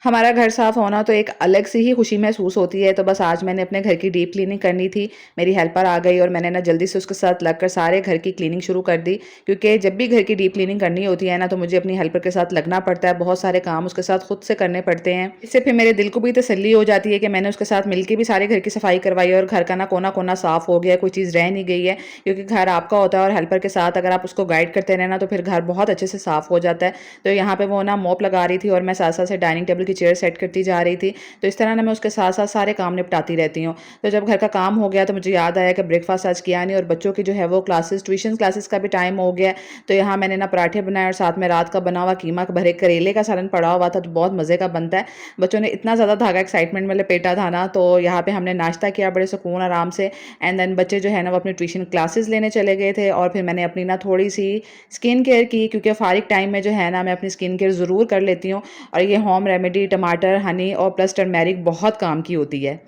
हमारा घर साफ़ होना तो एक अलग सी ही खुशी महसूस होती है, तो बस आज मैंने अपने घर की डीप क्लीनिंग करनी थी। मेरी हेल्पर आ गई और मैंने ना जल्दी से उसके साथ लगकर सारे घर की क्लीनिंग शुरू कर दी, क्योंकि जब भी घर की डीप क्लीनिंग करनी होती है ना, तो मुझे अपनी हेल्पर के साथ लगना पड़ता है, बहुत सारे काम उसके साथ खुद से करने पड़ते हैं। इससे फिर मेरे दिल को भी तसल्ली हो जाती है कि मैंने उसके साथ मिलके भी सारे घर की सफाई करवाई और घर का ना कोना-कोना साफ़ हो गया, कोई चीज़ रह नहीं गई है, क्योंकि घर आपका होता है और हेल्पर के साथ अगर आप उसको गाइड करते रहें ना, तो फिर घर बहुत अच्छे से साफ़ हो जाता है। तो यहाँ पे वो ना मॉप लगा रही थी और मैं साथ-साथ से डाइनिंग टेबल की चेयर सेट करती जा रही थी। तो इस तरह ना मैं उसके साथ-साथ सारे काम निपटाती रहती हूँ। तो जब घर का काम हो गया तो मुझे याद आया कि ब्रेकफ़ास्ट आज किया नहीं और बच्चों की जो है वो क्लासेस ट्यूशन क्लासेस का भी टाइम हो गया है। तो यहाँ मैंने ना पराठे बनाए और साथ में रात का बना हुआ कीमा भरे करेले का सालन पड़ा हुआ था, तो बहुत मज़े का बनता है। बच्चों ने इतना ज़्यादा धागा एक्साइटमेंट में लपेटा था ना, तो यहाँ पे हमने नाश्ता किया बड़े सुकून आराम से। एंड देन बच्चे जो है ना वो अपनी ट्यूशन क्लासेस लेने चले गए थे और फिर मैंने अपनी ना थोड़ी-सी स्किन केयर की, क्योंकि फ़ारिग टाइम में जो है ना मैं अपनी स्किन केयर ज़रूर कर लेती हूँ। और ये होम रेमेडी टमाटर, हनी और प्लस टर्मेरिक बहुत काम की होती है।